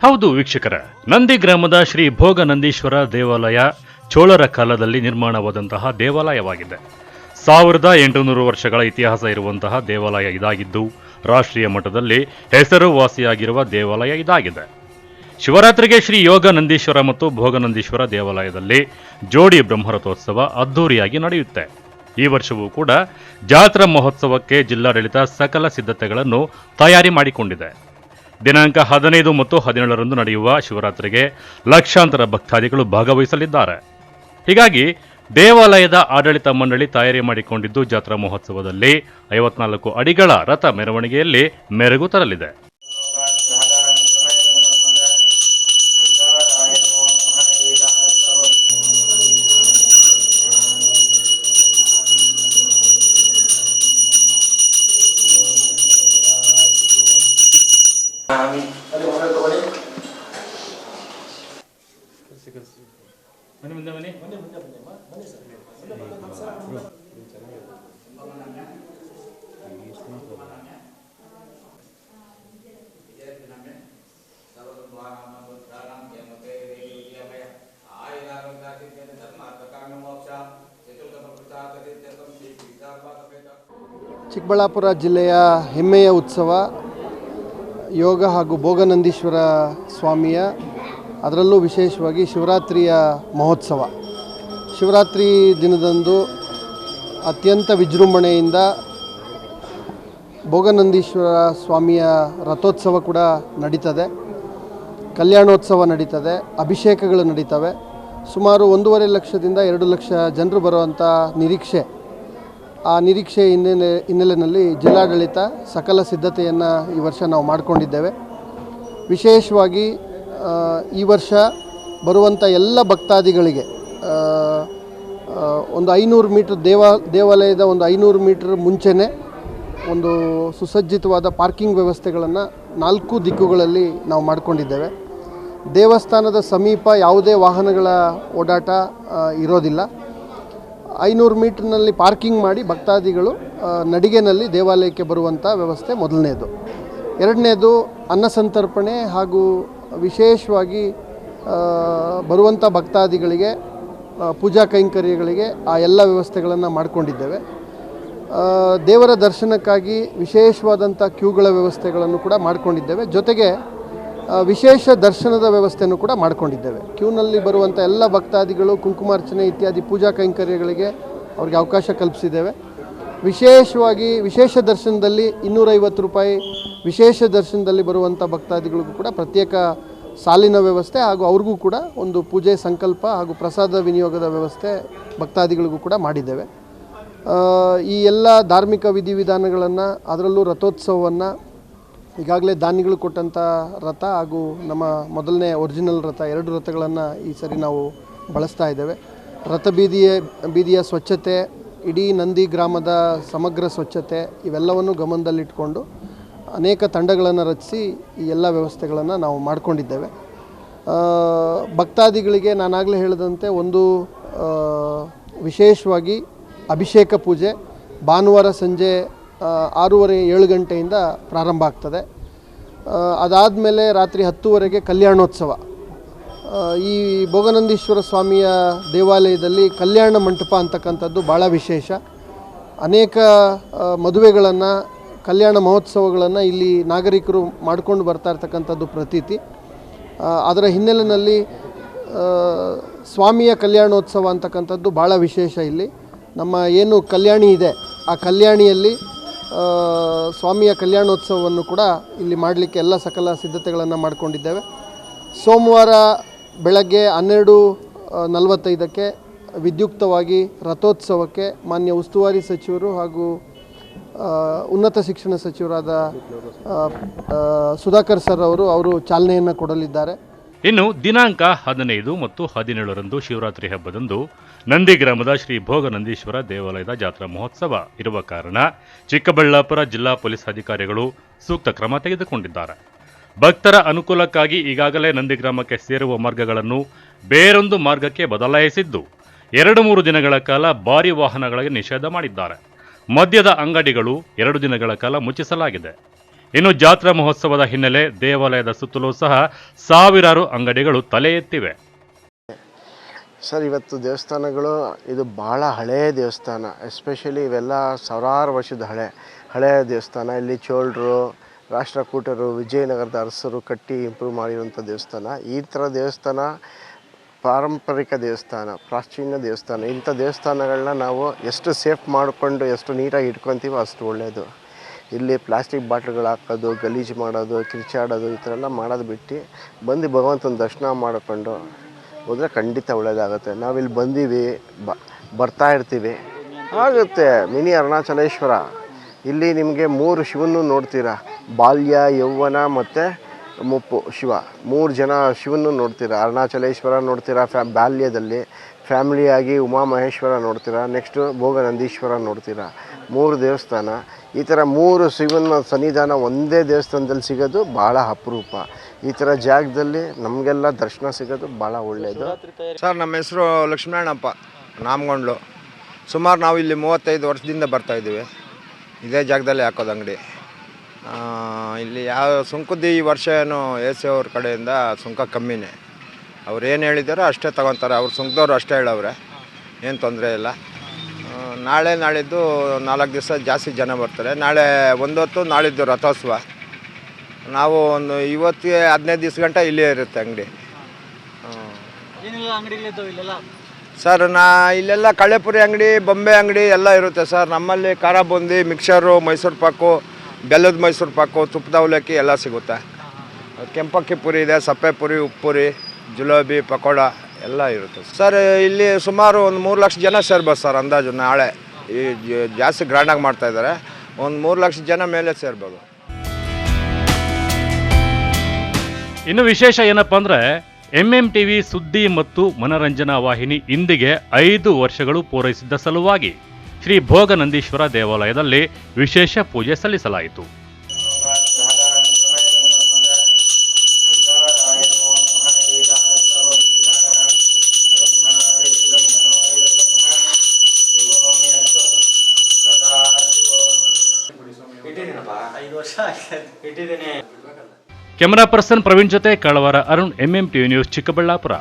ಹೌದು ವೀಕ್ಷಕರ, ನಂದಿ ಗ್ರಾಮದ ಶ್ರೀ ಭೋಗನಂದೀಶ್ವರ ದೇವಾಲಯ ಚೋಳರ ಕಾಲದಲ್ಲಿ ನಿರ್ಮಾಣವಾದಂತಹ ದೇವಾಲಯವಾಗಿದೆ. 1800 ವರ್ಷಗಳ ಇತಿಹಾಸ ಇರುವಂತಹ ದೇವಾಲಯ ಇದಾಗಿದ್ದು, ರಾಷ್ಟ್ರೀಯ ಮಟ್ಟದಲ್ಲಿ ಹೆಸರುವಾಸಿಯಾಗಿರುವ ದೇವಾಲಯ ಇದಾಗಿದೆ. ಶಿವರಾತ್ರಿಗೆ ಶ್ರೀ ಯೋಗ ನಂದೀಶ್ವರ ಮತ್ತು ಭೋಗನಂದೀಶ್ವರ ದೇವಾಲಯದಲ್ಲಿ ಜೋಡಿ ಬ್ರಹ್ಮರಥೋತ್ಸವ ಅದ್ದೂರಿಯಾಗಿ ನಡೆಯುತ್ತೆ. ಈ ವರ್ಷವೂ ಕೂಡ ಜಾತ್ರಾ ಮಹೋತ್ಸವಕ್ಕೆ ಜಿಲ್ಲಾಡಳಿತ ಸಕಲ ಸಿದ್ಧತೆಗಳನ್ನು ತಯಾರಿ ಮಾಡಿಕೊಂಡಿದೆ. ದಿನಾಂಕ 15 ಮತ್ತು 17ರಂದು ನಡೆಯುವ ಶಿವರಾತ್ರಿಗೆ ಲಕ್ಷಾಂತರ ಭಕ್ತಾದಿಗಳು ಭಾಗವಹಿಸಲಿದ್ದಾರೆ. ಹೀಗಾಗಿ ದೇವಾಲಯದ ಆಡಳಿತ ಮಂಡಳಿ ತಯಾರಿ ಮಾಡಿಕೊಂಡಿದ್ದು, ಜಾತ್ರಾ ಮಹೋತ್ಸವದಲ್ಲಿ 54 ಅಡಿಗಳ ರಥ ಮೆರವಣಿಗೆಯಲ್ಲಿ ಮೆರುಗು ತರಲಿದೆ. ಚಿಕ್ಕಬಳ್ಳಾಪುರ ಜಿಲ್ಲೆಯ ಹೆಮ್ಮೆಯ ಉತ್ಸವ ಯೋಗ ಹಾಗೂ ಭೋಗನಂದೀಶ್ವರ ಸ್ವಾಮಿಯ, ಅದರಲ್ಲೂ ವಿಶೇಷವಾಗಿ ಶಿವರಾತ್ರಿಯ ಮಹೋತ್ಸವ. ಶಿವರಾತ್ರಿ ದಿನದಂದು ಅತ್ಯಂತ ವಿಜೃಂಭಣೆಯಿಂದ ಭೋಗನಂದೀಶ್ವರ ಸ್ವಾಮಿಯ ರಥೋತ್ಸವ ಕೂಡ ನಡೀತದೆ, ಕಲ್ಯಾಣೋತ್ಸವ ನಡೀತದೆ, ಅಭಿಷೇಕಗಳು ನಡೀತವೆ. ಸುಮಾರು 1.5 ಲಕ್ಷದಿಂದ 2 ಲಕ್ಷ ಜನರು ಬರುವಂಥ ನಿರೀಕ್ಷೆ. ಆ ನಿರೀಕ್ಷೆ ಹಿನ್ನೆಲೆಯಲ್ಲಿ ಜಿಲ್ಲಾಡಳಿತ ಸಕಲ ಸಿದ್ಧತೆಯನ್ನು ಈ ವರ್ಷ ನಾವು ಮಾಡಿಕೊಂಡಿದ್ದೇವೆ. ವಿಶೇಷವಾಗಿ ಈ ವರ್ಷ ಬರುವಂಥ ಎಲ್ಲ ಭಕ್ತಾದಿಗಳಿಗೆ ಒಂದು 500 ಮೀಟ್ರ್ ದೇವಾಲಯದ ಒಂದು 500 ಮೀಟ್ರ್ ಮುಂಚೆನೇ ಒಂದು ಸುಸಜ್ಜಿತವಾದ ಪಾರ್ಕಿಂಗ್ ವ್ಯವಸ್ಥೆಗಳನ್ನು 4 ದಿಕ್ಕುಗಳಲ್ಲಿ ನಾವು ಮಾಡಿಕೊಂಡಿದ್ದೇವೆ. ದೇವಸ್ಥಾನದ ಸಮೀಪ ಯಾವುದೇ ವಾಹನಗಳ ಓಡಾಟ ಇರೋದಿಲ್ಲ. 500 ಮೀಟ್ರ್ನಲ್ಲಿ ಪಾರ್ಕಿಂಗ್ ಮಾಡಿ ಭಕ್ತಾದಿಗಳು ನಡಿಗೆನಲ್ಲಿ ದೇವಾಲಯಕ್ಕೆ ಬರುವಂಥ ವ್ಯವಸ್ಥೆ ಮೊದಲನೇದು. ಎರಡನೇದು ಅನ್ನಸಂತರ್ಪಣೆ ಹಾಗೂ ವಿಶೇಷವಾಗಿ ಬರುವಂಥ ಭಕ್ತಾದಿಗಳಿಗೆ ಪೂಜಾ ಕೈಂಕರ್ಯಗಳಿಗೆ ಆ ಎಲ್ಲ ವ್ಯವಸ್ಥೆಗಳನ್ನು ಮಾಡಿಕೊಂಡಿದ್ದೇವೆ. ದೇವರ ದರ್ಶನಕ್ಕಾಗಿ ವಿಶೇಷವಾದಂಥ ಕ್ಯೂಗಳ ವ್ಯವಸ್ಥೆಗಳನ್ನು ಕೂಡ ಮಾಡಿಕೊಂಡಿದ್ದೇವೆ. ಜೊತೆಗೆ ವಿಶೇಷ ದರ್ಶನದ ವ್ಯವಸ್ಥೆಯನ್ನು ಕೂಡ ಮಾಡಿಕೊಂಡಿದ್ದೇವೆ. ಕ್ಯೂನಲ್ಲಿ ಬರುವಂಥ ಎಲ್ಲ ಭಕ್ತಾದಿಗಳು ಕುಂಕುಮಾರ್ಚನೆ ಇತ್ಯಾದಿ ಪೂಜಾ ಕೈಂಕರ್ಯಗಳಿಗೆ ಅವ್ರಿಗೆ ಅವಕಾಶ ಕಲ್ಪಿಸಿದ್ದೇವೆ. ವಿಶೇಷವಾಗಿ ವಿಶೇಷ ದರ್ಶನದಲ್ಲಿ 250 ರೂಪಾಯಿ, ವಿಶೇಷ ದರ್ಶನದಲ್ಲಿ ಬರುವಂಥ ಭಕ್ತಾದಿಗಳಿಗೂ ಕೂಡ ಪ್ರತ್ಯೇಕ ಸಾಲಿನ ವ್ಯವಸ್ಥೆ ಹಾಗೂ ಅವ್ರಿಗೂ ಕೂಡ ಒಂದು ಪೂಜೆ ಸಂಕಲ್ಪ ಹಾಗೂ ಪ್ರಸಾದ ವಿನಿಯೋಗದ ವ್ಯವಸ್ಥೆ ಭಕ್ತಾದಿಗಳಿಗೂ ಕೂಡ ಮಾಡಿದ್ದೇವೆ. ಈ ಎಲ್ಲ ಧಾರ್ಮಿಕ ವಿಧಿವಿಧಾನಗಳನ್ನು, ಅದರಲ್ಲೂ ರಥೋತ್ಸವವನ್ನು ಈಗಾಗಲೇ ದಾನಿಗಳು ಕೊಟ್ಟಂಥ ರಥ ಹಾಗೂ ನಮ್ಮ ಮೊದಲನೇ ಒರಿಜಿನಲ್ ರಥ 2 ರಥಗಳನ್ನು ಈ ಸರಿ ನಾವು ಬಳಸ್ತಾ ಇದ್ದೇವೆ. ರಥ ಬೀದಿಯ ಸ್ವಚ್ಛತೆ, ಇಡೀ ನಂದಿ ಗ್ರಾಮದ ಸಮಗ್ರ ಸ್ವಚ್ಛತೆ ಇವೆಲ್ಲವನ್ನು ಗಮನದಲ್ಲಿಟ್ಕೊಂಡು ಅನೇಕ ತಂಡಗಳನ್ನು ರಚಿಸಿ ಈ ಎಲ್ಲ ವ್ಯವಸ್ಥೆಗಳನ್ನು ನಾವು ಮಾಡಿಕೊಂಡಿದ್ದೇವೆ. ಭಕ್ತಾದಿಗಳಿಗೆ ನಾನಾಗಲೇ ಹೇಳಿದಂತೆ ಒಂದು ವಿಶೇಷವಾಗಿ ಅಭಿಷೇಕ ಪೂಜೆ ಭಾನುವಾರ ಸಂಜೆ 6:30-7 ಗಂಟೆಯಿಂದ ಪ್ರಾರಂಭ ಆಗ್ತದೆ. ಅದಾದಮೇಲೆ ರಾತ್ರಿ 10:00ವರೆಗೆ ಕಲ್ಯಾಣೋತ್ಸವ. ಈ ಭೋಗನಂದೀಶ್ವರ ಸ್ವಾಮಿಯ ದೇವಾಲಯದಲ್ಲಿ ಕಲ್ಯಾಣ ಮಂಟಪ ಅಂತಕ್ಕಂಥದ್ದು ಭಾಳ ವಿಶೇಷ. ಅನೇಕ ಮದುವೆಗಳನ್ನು, ಕಲ್ಯಾಣ ಮಹೋತ್ಸವಗಳನ್ನು ಇಲ್ಲಿ ನಾಗರಿಕರು ಮಾಡಿಕೊಂಡು ಬರ್ತಾ ಇರ್ತಕ್ಕಂಥದ್ದು ಪ್ರತೀತಿ. ಅದರ ಹಿನ್ನೆಲೆಯಲ್ಲಿ ಸ್ವಾಮಿಯ ಕಲ್ಯಾಣೋತ್ಸವ ಅಂತಕ್ಕಂಥದ್ದು ಭಾಳ ವಿಶೇಷ. ಇಲ್ಲಿ ನಮ್ಮ ಏನು ಕಲ್ಯಾಣಿ ಇದೆ, ಆ ಕಲ್ಯಾಣಿಯಲ್ಲಿ ಸ್ವಾಮಿಯ ಕಲ್ಯಾಣೋತ್ಸವವನ್ನು ಕೂಡ ಇಲ್ಲಿ ಮಾಡಲಿಕ್ಕೆ ಎಲ್ಲ ಸಕಲ ಸಿದ್ಧತೆಗಳನ್ನು ಮಾಡಿಕೊಂಡಿದ್ದೇವೆ. ಸೋಮವಾರ ಬೆಳಗ್ಗೆ 12:45ಕ್ಕೆ ವಿದ್ಯುಕ್ತವಾಗಿ ರಥೋತ್ಸವಕ್ಕೆ ಮಾನ್ಯ ಉಸ್ತುವಾರಿ ಸಚಿವರು ಹಾಗೂ ಉನ್ನತ ಶಿಕ್ಷಣ ಸಚಿವರಾದ ಸುಧಾಕರ್ ಸರ್ ಅವರು ಚಾಲನೆಯನ್ನು ಕೊಡಲಿದ್ದಾರೆ. ಇನ್ನು ದಿನಾಂಕ 15 ಮತ್ತು 17ರಂದು ಶಿವರಾತ್ರಿ ಹಬ್ಬದಂದು ನಂದಿ ಗ್ರಾಮದ ಶ್ರೀ ಭೋಗನಂದೀಶ್ವರ ದೇವಾಲಯದ ಜಾತ್ರಾ ಮಹೋತ್ಸವ ಇರುವ ಕಾರಣ ಚಿಕ್ಕಬಳ್ಳಾಪುರ ಜಿಲ್ಲಾ ಪೊಲೀಸ್ ಅಧಿಕಾರಿಗಳು ಸೂಕ್ತ ಕ್ರಮ ತೆಗೆದುಕೊಂಡಿದ್ದಾರೆ. ಭಕ್ತರ ಅನುಕೂಲಕ್ಕಾಗಿ ಈಗಾಗಲೇ ನಂದಿ ಗ್ರಾಮಕ್ಕೆ ಸೇರುವ ಮಾರ್ಗಗಳನ್ನು ಬೇರೊಂದು ಮಾರ್ಗಕ್ಕೆ ಬದಲಾಯಿಸಿದ್ದು 2-3 ದಿನಗಳ ಕಾಲ ಭಾರಿ ವಾಹನಗಳಿಗೆ ನಿಷೇಧ ಮಾಡಿದ್ದಾರೆ. ಮದ್ಯದ ಅಂಗಡಿಗಳು 2 ದಿನಗಳ ಕಾಲ ಮುಚ್ಚಿಸಲಾಗಿದೆ. ಇನ್ನು ಜಾತ್ರಾ ಮಹೋತ್ಸವದ ಹಿನ್ನೆಲೆ ದೇವಾಲಯದ ಸುತ್ತಲೂ ಸಹ ಸಾವಿರಾರು ಅಂಗಡಿಗಳು ತಲೆ ಎತ್ತಿವೆ. ಸರ್, ಇವತ್ತು ದೇವಸ್ಥಾನಗಳು ಇದು ಭಾಳ ಹಳೆಯ ದೇವಸ್ಥಾನ. ಎಸ್ಪೆಷಲಿ ಇವೆಲ್ಲ ಸಾವಿರಾರು ವರ್ಷದ ಹಳೆಯ ದೇವಸ್ಥಾನ. ಇಲ್ಲಿ ಚೋಳರು, ರಾಷ್ಟ್ರಕೂಟರು, ವಿಜಯನಗರದ ಅರಸರು ಕಟ್ಟಿ ಇಂಪ್ರೂವ್ ಮಾಡಿರುವಂಥ ದೇವಸ್ಥಾನ. ಈ ಥರ ದೇವಸ್ಥಾನ ಪಾರಂಪರಿಕ ದೇವಸ್ಥಾನ, ಪ್ರಾಚೀನ ದೇವಸ್ಥಾನ. ಇಂಥ ದೇವಸ್ಥಾನಗಳನ್ನ ನಾವು ಎಷ್ಟು ಸೇಫ್ ಮಾಡಿಕೊಂಡು ಎಷ್ಟು ನೀಟಾಗಿ ಇಟ್ಕೊತೀವೋ ಅಷ್ಟು ಒಳ್ಳೆಯದು. ಇಲ್ಲಿ ಪ್ಲಾಸ್ಟಿಕ್ ಬಾಟ್ಲ್ಗಳು ಹಾಕೋದು, ಗಲೀಜು ಮಾಡೋದು, ಕಿರ್ಚಾಡೋದು ಈ ಥರ ಎಲ್ಲ ಮಾಡೋದು ಬಿಟ್ಟು ಬಂದು ಭಗವಂತನ ದರ್ಶನ ಮಾಡಿಕೊಂಡು ಹೋದರೆ ಖಂಡಿತ ಒಳ್ಳೆಯದಾಗುತ್ತೆ. ನಾವಿಲ್ಲಿ ಬಂದೀವಿ, ಬರ್ತಾ ಇರ್ತೀವಿ, ಆಗುತ್ತೆ. ಮಿನಿ ಅರುಣಾಚಲೇಶ್ವರ, ಇಲ್ಲಿ ನಿಮಗೆ 3 ಶಿವನ್ನು ನೋಡ್ತೀರಾ. ಬಾಲ್ಯ, ಯೌವನ ಮತ್ತು ಮುಪ್ಪು ಶಿವ, 3 ಜನ ಶಿವನ್ನು ನೋಡ್ತೀರಾ. ಅರುಣಾಚಲೇಶ್ವರ ನೋಡ್ತೀರಾ ಬಾಲ್ಯದಲ್ಲಿ, ಫ್ಯಾಮಿಲಿಯಾಗಿ ಉಮಾಮಹೇಶ್ವರ ನೋಡ್ತೀರಾ, ನೆಕ್ಸ್ಟು ಭೋಗನಂದೀಶ್ವರ ನೋಡ್ತೀರಾ. 3 ದೇವಸ್ಥಾನ. ಈ ಥರ 3 ಶಿವನ ಸನ್ನಿಧಾನ ಒಂದೇ ದೇವಸ್ಥಾನದಲ್ಲಿ ಸಿಗೋದು ಭಾಳ ಅಪರೂಪ. ಈ ಥರ ಜಾಗದಲ್ಲಿ ನಮಗೆಲ್ಲ ದರ್ಶನ ಸಿಗೋದು ಭಾಳ ಒಳ್ಳೆಯದು. ಸರ್, ನಮ್ಮ ಹೆಸರು ಲಕ್ಷ್ಮಣಪ್ಪ, ನಾಮಗೊಂಡ್ಲು. ಸುಮಾರು ನಾವು ಇಲ್ಲಿ 35 ವರ್ಷದಿಂದ ಬರ್ತಾಯಿದ್ದೀವಿ. ಇದೇ ಜಾಗದಲ್ಲಿ ಹಾಕೋದು ಅಂಗಡಿ. ಇಲ್ಲಿ ಯಾವ ಸುಂಕದ್ದು ಈ ವರ್ಷ ಏನು AC ಅವ್ರ ಕಡೆಯಿಂದ ಸುಂಕ ಕಮ್ಮಿನೇ. ಅವ್ರು ಏನು ಹೇಳಿದಾರೋ ಅಷ್ಟೇ ತೊಗೊತಾರೆ. ಅವ್ರು ಸುಂಕದವ್ರು ಅಷ್ಟೇ ಹೇಳವ್ರೆ, ಏನು ತೊಂದರೆ ಇಲ್ಲ. ನಾಳಿದ್ದು 4 ದಿವಸ ಜಾಸ್ತಿ ಜನ ಬರ್ತಾರೆ. ನಾಳೆ 1 ಹೊತ್ತು, ನಾಳಿದ್ದು ರಥೋತ್ಸವ. ನಾವು ಒಂದು ಇವತ್ತಿಗೆ 15 ದಿವಸ ಗಂಟ ಇಲ್ಲೇ ಇರುತ್ತೆ ಅಂಗಡಿ. ಸರ್, ಇಲ್ಲೆಲ್ಲ ಕಳ್ಳೆಪುರಿ ಅಂಗಡಿ, ಬೊಂಬೆ ಅಂಗಡಿ ಎಲ್ಲ ಇರುತ್ತೆ ಸರ್. ನಮ್ಮಲ್ಲಿ ಖಾರ ಬೂಂದಿ, ಮಿಕ್ಸರು, ಮೈಸೂರು ಪಾಕು, ಬೆಲ್ಲದ ಮೈಸೂರು ಪಾಕು, ತುಪ್ಪದ ಅವಲಕ್ಕಿ ಎಲ್ಲ ಸಿಗುತ್ತೆ. ಕೆಂಪಕ್ಕಿ ಪುರಿ ಇದೆ, ಸಪ್ಪೆ ಪುರಿ, ಉಪ್ಪುರಿ, ಜಿಲೇಬಿ, ಪಕೋಡ ಎಲ್ಲ ಇರುತ್ತೆ ಸರ್. ಇಲ್ಲಿ ಸುಮಾರು ಒಂದು 3 ಲಕ್ಷ ಜನ ಸೇರ್ಬೋದು ಸರ್ ಅಂದಾಜು. ನಾಳೆ ಈ ಜಾಸ್ತಿ ಗ್ರ್ಯಾಂಡಾಗಿ ಮಾಡ್ತಾಯಿದ್ದಾರೆ. ಒಂದು 3 ಲಕ್ಷ ಜನ ಮೇಲೆ ಸೇರ್ಬೋದು. ಇನ್ನು ವಿಶೇಷ ಏನಪ್ಪಾ ಅಂದರೆ MMTV ಸುದ್ದಿ ಮತ್ತು ಮನರಂಜನಾ ವಾಹಿನಿ ಇಂದಿಗೆ 5 ವರ್ಷಗಳು ಪೂರೈಸಿದ್ದ ಸಲುವಾಗಿ ಶ್ರೀ ಭೋಗನಂದೀಶ್ವರ ದೇವಾಲಯದಲ್ಲಿ ವಿಶೇಷ ಪೂಜೆ ಸಲ್ಲಿಸಲಾಯಿತು. ಕ್ಯಾಮರಾ ಪರ್ಸನ್ ಪ್ರವೀಣ್ ಜೊತೆ ಕಳವರ ಅರುಣ್, MMTV ನ್ಯೂಸ್, ಚಿಕ್ಕಬಳ್ಳಾಪುರ.